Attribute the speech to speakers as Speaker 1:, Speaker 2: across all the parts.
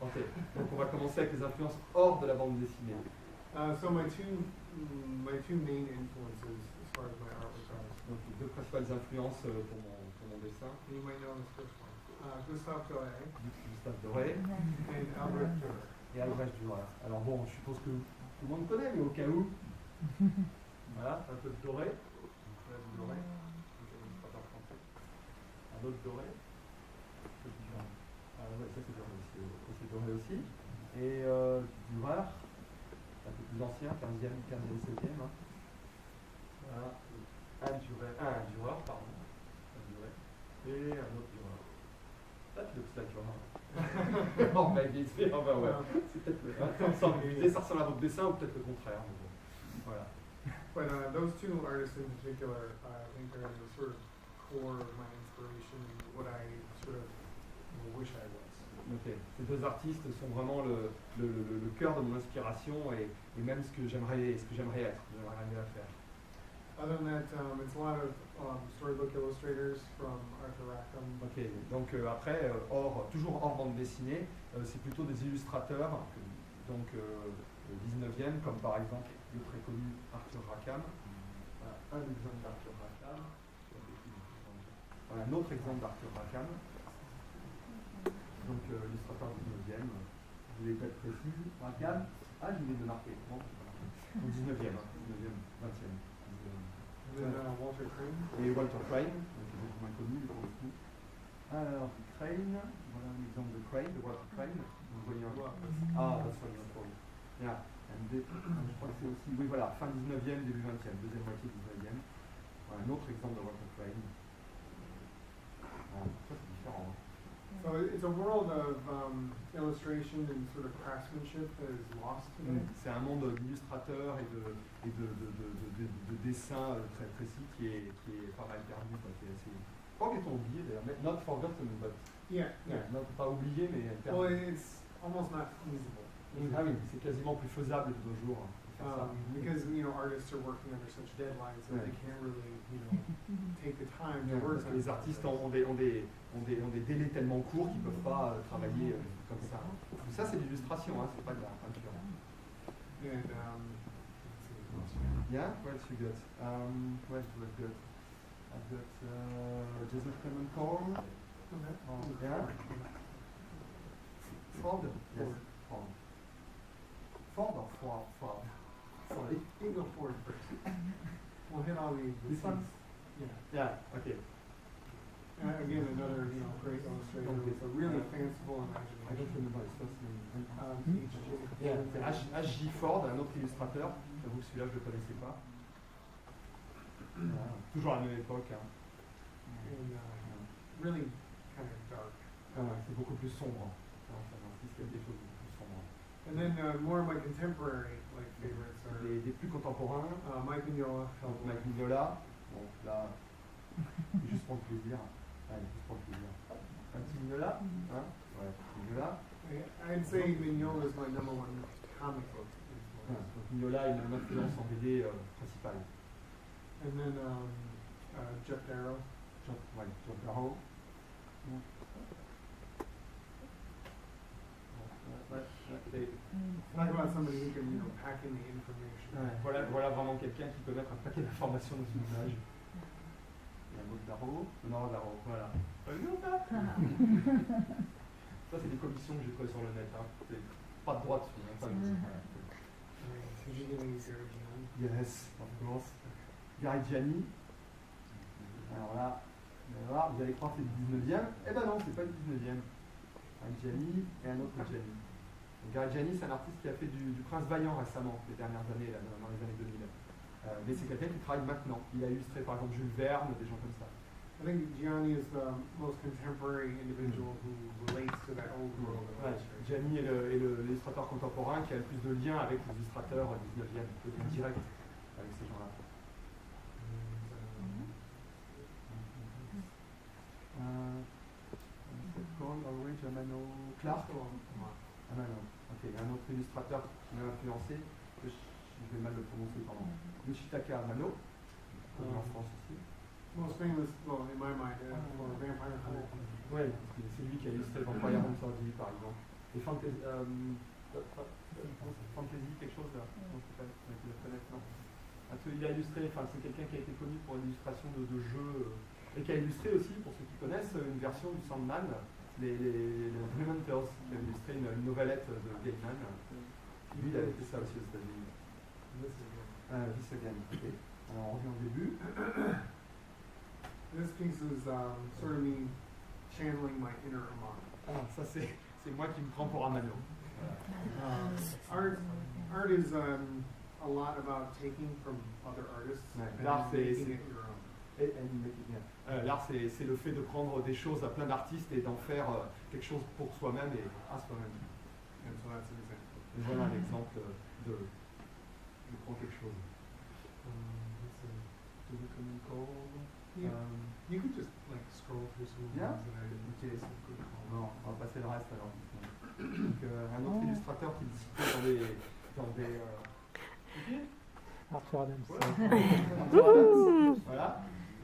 Speaker 1: Ok, donc on va commencer avec les influences hors de la bande dessinée.
Speaker 2: So my two main influences as far as my artwork goes.
Speaker 1: Donc les deux principales influences pour mon dessin.
Speaker 2: You might know this first one. Gustave Doré
Speaker 1: Gustave Doré
Speaker 2: and Albrecht Dürer.
Speaker 1: et Albrecht Dürer. Alors bon, je suppose que tout le monde connaît, mais au cas où, voilà, un peu de Doré. Voilà du Doré. Un autre Doré. Ah ouais, ça c'est Doré aussi. C'est Doré aussi. Et Dürer, un peu plus ancien, 15e, 16e. Hein. Voilà. Un Dürer, pardon. Un Dürer. Et un autre Dürer. That looks like your hand. Oh, maybe it's me. Oh, bah ouais. C'est peut-être le. Ça ressemble à votre dessin ou peut-être le contraire. Mais bon. Voilà.
Speaker 2: But those two artists in particular, I think are the sort of core of my inspiration and what I sort of wish I was.
Speaker 1: Okay. Ces deux artistes sont vraiment le cœur de mon inspiration et même ce que j'aimerais être, ce que j'aimerais arriver à faire.
Speaker 2: Other than that, it's a lot of storybook illustrators from Arthur Rackham.
Speaker 1: Ok, donc après, toujours hors bande dessinée, c'est plutôt des illustrateurs, donc 19e, comme par exemple le très connu Arthur Rackham. Voilà, un exemple d'Arthur Rackham. Voilà, un autre exemple d'Arthur Rackham. Donc illustrateur 19e, je voulais être précis. Rackham, je voulais le marquer. Bon, 19e, 19e, 20e.
Speaker 2: Walter Crane.
Speaker 1: Et Walter Crane, qui est beaucoup moins connu pour le coup. Alors, Crane, voilà un exemple de Crane, de Walter Crane. Vous voyez un peu. Ah, that's what you're calling. Yeah. Je crois que c'est aussi, oui voilà, fin 19e, début 20e, deuxième moitié 19e. Voilà, un autre exemple de Walter Crane. Voilà, ça c'est différent. Hein.
Speaker 2: So it's a world of illustration and sort of craftsmanship that is lost today.
Speaker 1: C'est un monde d'illustrateurs et de dessins très précis qui est pas mal perdu, quoi, qui est assez... Pas qu'est-on oublié d'ailleurs, not forgotten, but...
Speaker 2: Yeah.
Speaker 1: Non, pas oublié, mais perdu.
Speaker 2: Well, it's almost not feasible.
Speaker 1: Ah oui, c'est quasiment plus faisable de nos jours.
Speaker 2: Because artists are working under such deadlines that they can't really take the time to work.
Speaker 1: Parce que les artistes ont des délais tellement courts qu'ils ne peuvent pas travailler comme ça. Ça c'est l'illustration, hein, c'est pas de la peinture.
Speaker 2: And
Speaker 1: yeah, what else you got? What else do I got? I've got Joseph Clement Cole.
Speaker 2: okay.
Speaker 1: Yeah. Ford. Yes. Ford. Ford or Ford? Ford.
Speaker 2: You go forward first. We'll hit all the
Speaker 1: This one?
Speaker 2: Yeah.
Speaker 1: Okay.
Speaker 2: Again, another great illustrator with a really fanciful imagination.
Speaker 1: I don't remember his first name.
Speaker 2: H.J.
Speaker 1: H.J. Ford, un autre illustrateur. J'avoue que celui-là je ne le connaissais pas. Toujours à la même époque. Hein.
Speaker 2: And really kind of dark.
Speaker 1: C'est beaucoup plus sombre. Ça insiste quelque chose de beaucoup plus sombre.
Speaker 2: And then more of my contemporary favorites are
Speaker 1: des plus contemporains.
Speaker 2: Mike Mignola.
Speaker 1: Mike Mignola. Bon, là, juste pour le plaisir. Allez, juste pour le plaisir. Un petit Mignola. Hein? Ouais, Mignola.
Speaker 2: I'd say Mignola is my number one comic book influence.
Speaker 1: Donc Mignola est une influence en BD principale.
Speaker 2: And then Jeff Darrow.
Speaker 1: Jeff Darrow.
Speaker 2: Talk about somebody who can, pack in the information.
Speaker 1: Voilà vraiment quelqu'un qui peut mettre un paquet d'informations dans une image. Et un autre Darrow. Non, Darrow, voilà. Ça, c'est des commissions que j'ai trouvées sur le net. Hein. C'est pas de droit dessus. Hein, pas Yes, of course. Gary Gianni. Alors là, vous allez croire que c'est le 19e. Eh ben non, c'est pas le 19e. Un Gianni et un autre Gianni. Gary Gianni, c'est un artiste qui a fait du Prince Vaillant récemment, les dernières années, là, dans les années 2000. Mais c'est quelqu'un qui travaille maintenant. Il a illustré par exemple Jules Verne, des gens comme ça.
Speaker 2: I think Gianni is the most contemporary individual who relates to that old world.
Speaker 1: Gianni est l'illustrateur contemporain qui a le plus de liens avec les illustrateurs 19e, direct avec ces gens-là. Clark. Ok, il y a un autre illustrateur qui m'a influencé, que je vais mal le prononcer, pardon. Yoshitaka Amano, en France aussi.
Speaker 2: Most famous, well, in my mind, for Vampire Hunter.
Speaker 1: Ouais, c'est lui qui a illustré Vampire Hunter D, par exemple. Et fantasy, fantasy quelque chose là, non, c'est pas, tu la connais, non. Il a illustré, enfin c'est quelqu'un qui a été connu pour l'illustration de jeux, et qui a illustré aussi, pour ceux qui connaissent, une version du Sandman, les Dream Hunters, qui a illustré une novellette de Gaiman. Lui, il avait fait ça aussi aux États-Unis. This Again, ok. Alors on revient au début.
Speaker 2: This piece is sort of me channeling my inner Amano.
Speaker 1: Ah, ça c'est moi qui me prends pour Amano.
Speaker 2: Art is a lot about taking from other artists and
Speaker 1: l'art
Speaker 2: making it your own.
Speaker 1: L'art c'est le fait de prendre des choses à plein d'artistes et d'en faire quelque chose pour soi-même et à soi-même.
Speaker 2: And so that's an example.
Speaker 1: Et voilà un exemple de prendre quelque chose.
Speaker 2: You could just like scroll through some of the ones that I did.
Speaker 1: Non, on va passer le reste alors. Donc, un autre illustrateur qui discutait dans des
Speaker 3: Arthur Adams.
Speaker 1: Voilà.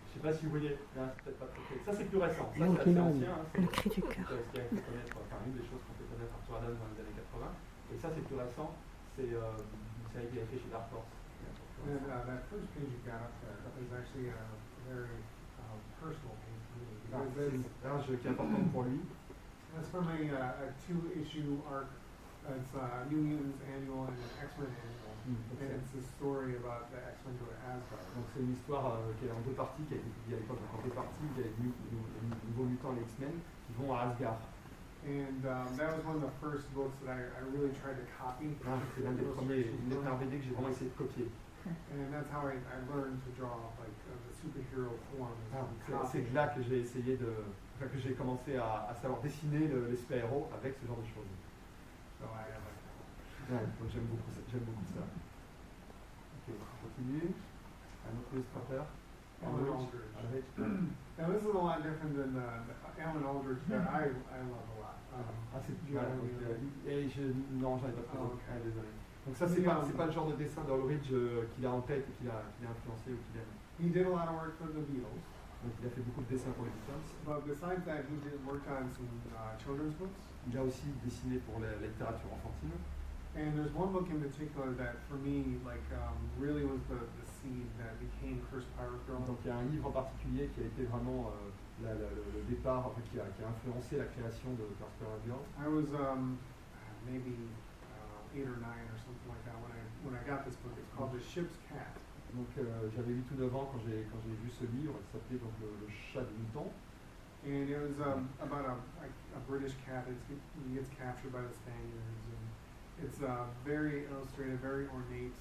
Speaker 1: Je sais pas si vous voyez. Non, c'est peut-être pas très clair. Ça c'est plus récent. Ça c'est
Speaker 3: Yankee
Speaker 1: assez
Speaker 3: Man.
Speaker 1: ancien. Hein.
Speaker 4: Le cri du cœur.
Speaker 1: Ce qui a fait connaître, enfin une des choses qu'on fait connaître Arthur Adams dans les années 80. Et ça c'est plus récent. C'est une série qui a été chez Dark Horse.
Speaker 2: And that first page you got up there is actually a very personal page for me.
Speaker 1: Ah,
Speaker 2: Because
Speaker 1: c'est une page qui est importante pour lui.
Speaker 2: that's from a 2-issue arc. It's New Mutants annual and an X-Men annual. And it's a story about the X-Men go to Asgard.
Speaker 1: Donc c'est une histoire qui est en deux parties, qui a été publiée à l'époque en deux parties. Il y a les nouveaux mutants, les X-Men, qui vont à Asgard.
Speaker 2: And that was one of the first books that I really tried to copy.
Speaker 1: Ah, c'est l'un des premiers BD que j'ai vraiment essayé de copier.
Speaker 2: And that's how I learned to draw like the superhero form.
Speaker 1: Ah, c'est là que j'ai essayé que j'ai commencé à savoir dessiner les super-héros avec ce genre de choses.
Speaker 2: So I have like
Speaker 1: Donc j'aime beaucoup ça. Ok, on continue. Un autre illustrateur.
Speaker 2: Alan Aldridge. Now this is a lot different than the Alan Aldridge that I love a lot.
Speaker 1: C'est
Speaker 2: do you have any other-
Speaker 1: non, j'en ai pas trop.
Speaker 2: Oh, okay.
Speaker 1: Désolé. Donc ça c'est pas le genre de dessin d'Aldridge qu'il a en tête et qu'il a influencé ou qu'il aime.
Speaker 2: He did a lot of work for the Beatles,
Speaker 1: Donc il a fait beaucoup de dessins pour les Beatles.
Speaker 2: but besides that, he worked on some children's books.
Speaker 1: Il a aussi dessiné pour la littérature enfantine.
Speaker 2: And there's one book in particular that, for me, like really was the seed that became Curse Pirate Girl.
Speaker 1: Donc il y a un livre en particulier qui a été vraiment le départ, enfin, qui a influencé la création de Curse Pirate Girl.
Speaker 2: I was maybe 8 or 9 or something like that when I got this book. It's called The Ship's Cat.
Speaker 1: Donc j'avais 8 ou 9 ans quand j'ai vu ce livre, il s'appelait donc le chat de Mouton.
Speaker 2: And it was about a British cat that gets captured by the Spaniards. And it's very illustrated, very ornate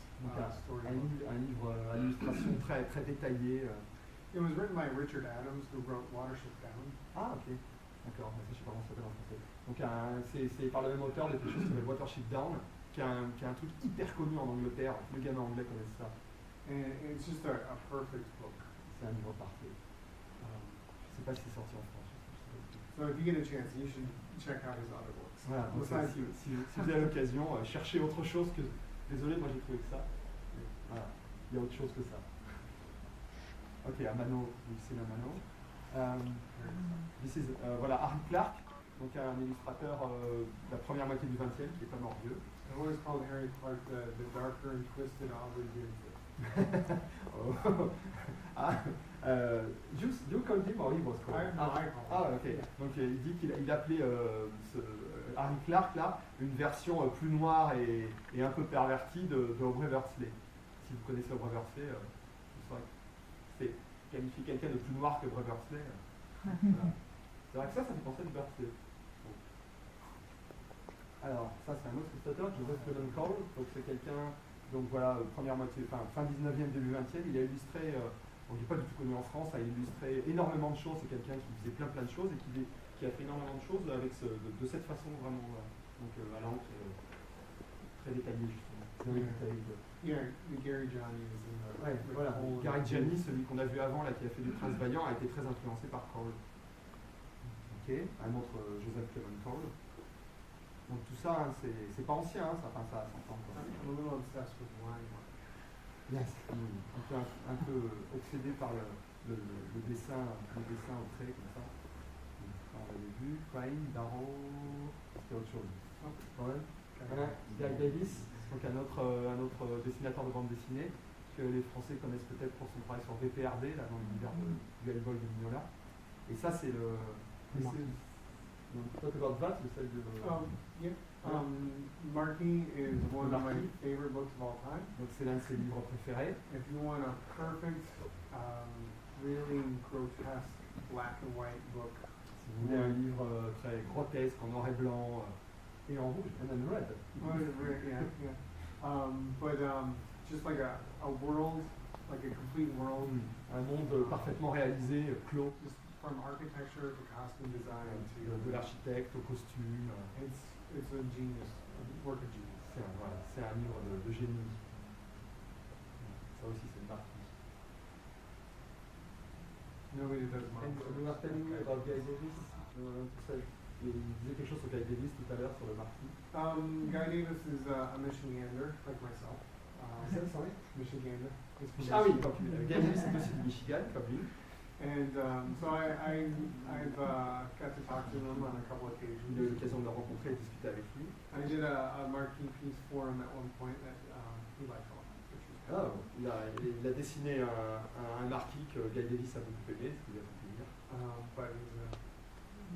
Speaker 2: story.
Speaker 1: Un livre à illustration très détaillée.
Speaker 2: It was written by Richard Adams, who wrote Watership Down.
Speaker 1: Ah ok, d'accord, je sais pas comment ça s'appelle en français. Donc c'est par le même auteur de quelque chose qui s'appelle Watership Down, qui est un truc hyper connu en Angleterre, tous les gamins anglais connaissent ça.
Speaker 2: And it's just a perfect book.
Speaker 1: C'est un livre parfait. Je sais pas si c'est sorti en France.
Speaker 2: So if you get a chance, you should check out his other books.
Speaker 1: Voilà, donc
Speaker 2: Besides
Speaker 1: si vous avez l'occasion, cherchez autre chose que... Désolé, moi j'ai trouvé que ça. Voilà, il y a autre chose que ça. Ok, Amano, c'est l'Amano. Voilà, Harry Clark, donc un illustrateur de la première moitié du XXe, qui est pas mort vieux.
Speaker 2: I've always called Harry Clark the darker and twisted Aubrey Ginsburg.
Speaker 1: You called him or he was called?
Speaker 2: I call him.
Speaker 1: Ok. Donc il dit qu'il appelait Harry Clark là une version plus noire et un peu pervertie de Aubrey Bursley. Si vous connaissez Aubrey Bursley, vous saurez que c'est qualifier quelqu'un de plus noir que Aubrey Bursley. Voilà. C'est vrai que ça fait penser à du Bursley. Bon. Alors ça c'est un autre illustrateur, Joseph Cole. Donc c'est quelqu'un. Donc voilà, première moitié, fin 19e, début 20e, il a illustré, il n'est pas du tout connu en France, il a illustré énormément de choses, c'est quelqu'un qui faisait plein de choses et qui a fait énormément de choses avec de cette façon vraiment, donc à l'encre très détaillée justement.
Speaker 2: Yeah, Gary Johnny is in the...
Speaker 1: Ouais, voilà, Gary Gianni, celui qu'on a vu avant, là, qui a fait du Prince Vaillant, a été très influencé par Cole. Ok, un autre Joseph Clement Cole. Donc tout ça, hein, c'est pas ancien, ça s'entend.
Speaker 2: I'm a little obsessed with line work.
Speaker 1: Yes. Un peu obsédé par le dessin au trait comme ça. On l'avait vu, Prime, Darrow, c'était autre chose. quand même. Voilà. Guy Davis, donc un autre dessinateur de bande dessinée, que les Français connaissent peut-être pour son travail sur VPRD, là, dans l'univers du Hellboy de Mignola. Et ça, c'est le. Talk about that, celle de.
Speaker 2: Yeah. Marquis is one of my favorite books of all time.
Speaker 1: Donc c'est l'un de ses livres préférés.
Speaker 2: If you want a perfect, really grotesque black and white book.
Speaker 1: Si vous voulez un livre très grotesque en noir et blanc et en rouge, and then red.
Speaker 2: Oh, red, yeah. Just like a world, like a complete world.
Speaker 1: Un monde parfaitement réalisé, clos.
Speaker 2: Just from architecture to costume design to
Speaker 1: de l'architecte au costume.
Speaker 2: It's a genius, a work of genius.
Speaker 1: C'est un livre de génie. Ça aussi, c'est une partie.
Speaker 2: Nobody does much.
Speaker 1: You were telling me about Guy Davis. Il disait quelque chose sur Guy Davis tout à l'heure sur le marquis.
Speaker 2: Guy Davis is a Michigander, like myself.
Speaker 1: Sorry?
Speaker 2: Michigander.
Speaker 1: Ah oui, donc Guy Davis est aussi du Michigan, comme lui.
Speaker 2: And so I've got to talk to him on a couple occasions.
Speaker 1: J'ai eu l'occasion de le rencontrer et de discuter avec lui.
Speaker 2: I did a marquee piece for him at one point that he liked a lot.
Speaker 1: Il a dessiné un marquis que Guy Davis a beaucoup aimé, ce qui lui a fait plaisir.
Speaker 2: But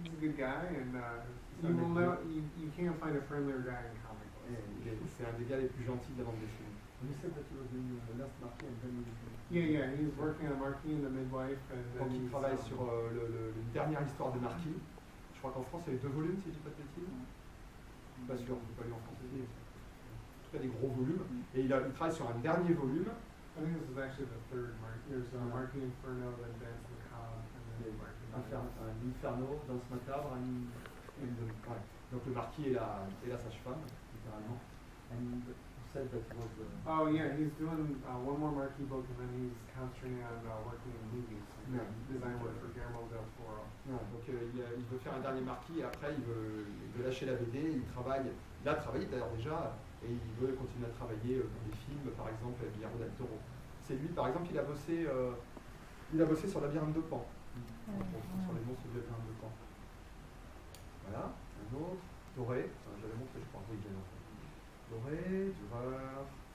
Speaker 2: he's a good guy, and you can't find a friendlier guy in comic books.
Speaker 1: C'est un des gars les plus gentils de la bande dessinée. You said that you were doing last marquee and then
Speaker 2: Yeah, he's working on Marquis and the Midwife.
Speaker 1: Donc il travaille sur une dernière histoire de Marquis. Je crois qu'en France il y a eu 2 volumes, si je dis pas de bêtises. Je suis pas sûr, je ne peux pas lire en français. En tout cas des gros volumes. Et il travaille sur un dernier volume.
Speaker 2: I think this is actually the third Marquis. There's Marquis Inferno, then Dance Macabre, and then Marquis.
Speaker 1: Inferno, Danse Macabre, donc le Marquis est la sage-femme, littéralement. And said that was
Speaker 2: oh yeah, he's doing one more Marquis book, and then he's concentrating on working in movies. Design work for Guillermo del Toro.
Speaker 1: Donc il veut faire un dernier Marquis, et après il veut lâcher la BD, il a travaillé d'ailleurs déjà, et il veut continuer à travailler dans des films, par exemple Guillermo del Toro. C'est lui, par exemple, il a bossé sur Labyrinthe de Pan, sur les monstres du Labyrinthe de Pan. Voilà, un autre, Doré, j'avais montré, je crois, oui, bien entendu. Doré, Dürer,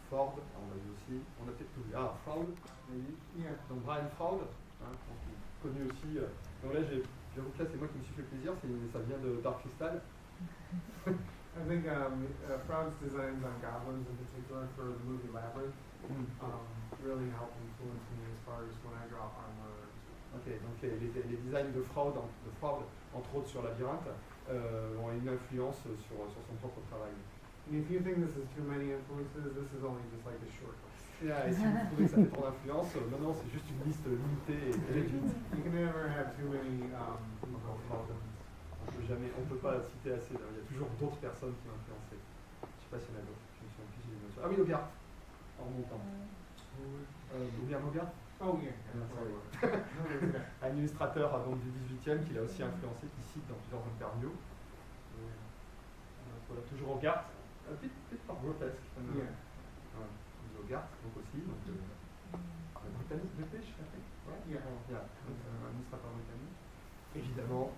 Speaker 1: Ford, on l'a vu aussi, on a peut-être tout vu. Ah, Froud, oui. Donc Brian Froud, connu aussi. Donc là, j'avoue que là, c'est moi qui me suis fait plaisir, ça vient de Dark Crystal.
Speaker 2: I think Froud's designs on goblins in particular for the movie Labyrinth really help influence me as far as when I draw armor.
Speaker 1: Ok, donc les designs de Froud, entre autres sur Labyrinthe, ont une influence sur son propre travail.
Speaker 2: And if you think this is too many influences, this is only just like a short list.
Speaker 1: Et si vous trouvez que ça fait trop d'influence, non, c'est juste une liste limitée et réduite.
Speaker 2: You can never have too many
Speaker 1: on peut pas citer assez. Il y a toujours d'autres personnes qui m'ont influencé. Je ne sais pas s'il y en a d'autres. Je me souviens plus si j'ai une autre. Ah oui, Hogarth, en remontant. William Hogarth.
Speaker 2: Oh yeah.
Speaker 1: Un illustrateur donc, du 18e qui l'a aussi influencé, qui cite dans plusieurs interviews. Voilà, toujours Hogarth. Un petit par grotesque. Hogarth, donc aussi. Britannique, British, I think. Un illustrateur britannique. Évidemment,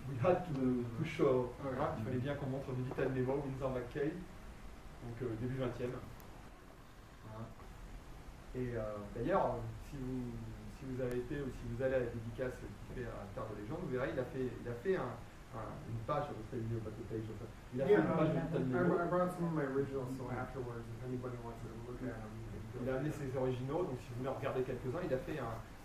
Speaker 1: we had to show. Il fallait bien qu'on montre du Little Nemo, Winsor McCay, donc début 20e. Et d'ailleurs, si vous avez été ou si vous allez à la dédicace qu'il fait à Terre de Légende, vous verrez, il a fait une page, il a fait une page de Little Nemo.
Speaker 2: I brought some of my originals, so afterwards, if anybody wants to look at them.
Speaker 1: Il a amené ses originaux, donc si vous voulez en regarder quelques-uns, il a fait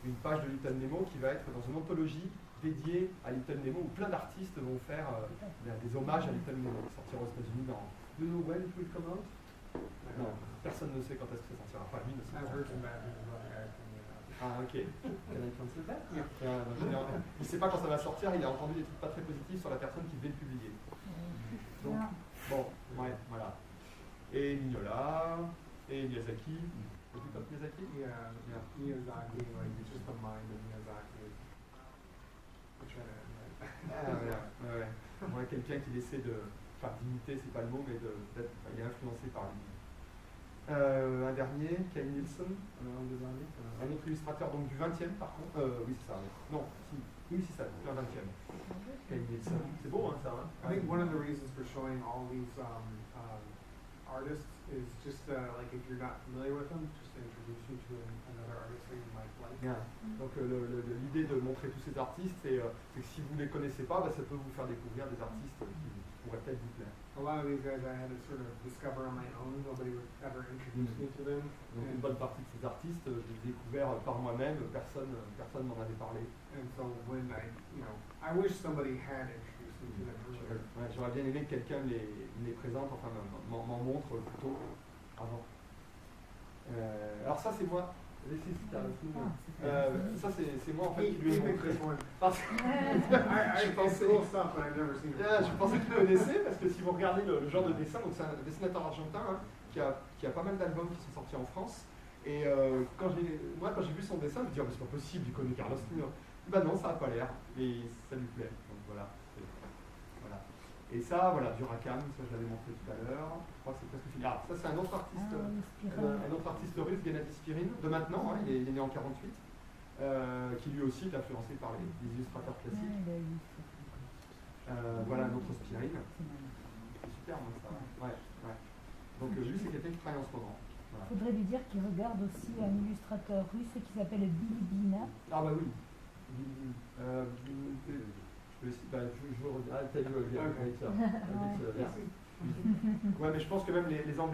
Speaker 1: une page de Little Nemo qui va être dans une anthologie dédiée à Little Nemo où plein d'artistes vont faire des hommages à Little Nemo, qui sortira aux États-Unis dans. Do you know when it will come out? Non, personne ne sait quand est-ce que ça sortira. Enfin, lui ne sait pas. Ah, ok. Can I translate that? Il ne sait pas quand ça va sortir, il a entendu des trucs pas très positifs sur la personne qui devait le publier. Donc, bon, ouais, voilà. Et Mignola, et Miyazaki. Have you got Miyazaki?
Speaker 2: Yeah. Miyazaki, like, it's just the mind of Miyazaki.
Speaker 1: Quelqu'un qui essaie d'imiter, c'est pas le mot, mais il est influencé par lui. Un dernier, Kay Nielsen, un autre illustrateur donc du 20e par contre. Oui, c'est ça. Non, si. Oui, c'est ça, du 20e. Kay Nielsen. C'est beau, hein, ça. Hein?
Speaker 2: I think one of the reasons for showing all these artists is just like if you're not familiar with them, just to introduce you to another artist that you might like.
Speaker 1: Yeah. Donc l'idée de montrer tous ces artistes, c'est que si vous ne les connaissez pas, bah, ça peut vous faire découvrir des artistes qui pourraient peut-être vous plaire.
Speaker 2: A lot of these guys I had to sort of discover on my own. Nobody would ever introduce me to them.
Speaker 1: Donc une bonne partie de ces artistes, je les ai découverts par moi-même, personne m'en avait parlé.
Speaker 2: And so when I wish somebody had introduced me to them earlier.
Speaker 1: Ouais, j'aurais bien aimé que quelqu'un les présente, enfin m'en montre plutôt avant. Alors ça c'est moi. Ça c'est moi en fait qui lui ai montré. Parce que je pensais qu'il connaissait parce que si vous regardez le genre de dessin, donc c'est un dessinateur argentin hein, qui a pas mal d'albums qui sont sortis en France. Et quand j'ai vu son dessin, je me dis oh, c'est pas possible, il connaît Carlos Nino. Bah non, ça n'a pas l'air, et ça lui plaît. Donc voilà. Et ça, voilà, du Rakam, ça je l'avais montré tout à l'heure. Je crois que c'est presque fini. Ah, ça c'est un autre artiste, un autre artiste russe, Gennady Spirin, de maintenant, hein, il est né en 48, qui lui aussi est influencé par les illustrateurs classiques. Voilà un autre Spirin. C'est super, moi, ça. Ouais. Donc lui, c'est quelqu'un qui travaille en ce moment.
Speaker 3: Il faudrait lui dire qu'il regarde aussi un illustrateur russe qui s'appelle Billy Bina.
Speaker 1: Ah bah oui. Ouais, mais je pense que même les comment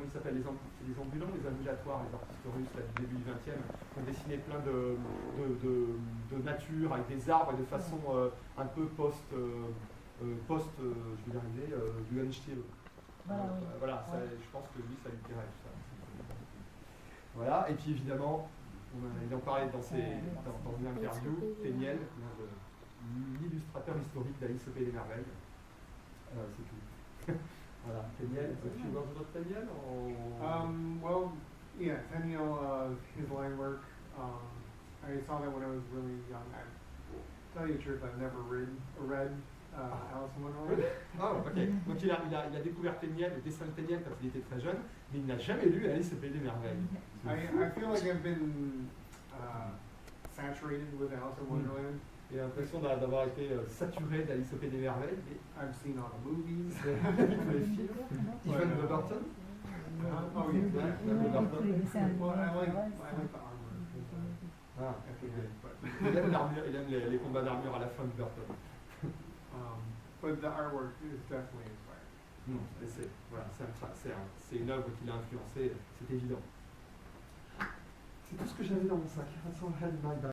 Speaker 1: ils s'appellent, les ambulants, les ambulatoires, les artistes russes là, du début du 20e, ont dessiné plein de nature avec des arbres et de façon un peu je vais y arriver, du Einstein. Voilà, ça, je pense que lui, ça lui plairait tout ça. Voilà, et puis évidemment, il en parlait dans une interview, Téniel, l'illustrateur historique d'Alice au Pays des Merveilles. C'est tout. Voilà, Téniel, est-ce que tu vois d'autres Téniel
Speaker 2: Well, yeah, Tenniel, his line work. I saw that when I was really young. I tell you the truth, I've never read Alice in Wonderland.
Speaker 1: Oh, ok. Donc il a découvert Téniel, le dessin de Téniel quand il était très jeune, mais il n'a jamais lu Alice au Pays des Merveilles.
Speaker 2: I feel like I've been saturated with Alice in Wonderland.
Speaker 1: J'ai l'impression d'avoir été saturé d'Alice au Pays des Merveilles.
Speaker 2: I've seen all the movies.
Speaker 1: Tous les films. Even de Burton.
Speaker 2: Oh yeah. Well, I like the armor.
Speaker 1: Ah, il aime l'armure, il aime les combats d'armure à la fin de Burton.
Speaker 2: But the artwork is definitely inspired.
Speaker 1: C'est une œuvre qui l'a influencé, c'est évident. C'est tout ce que j'avais dans mon sac.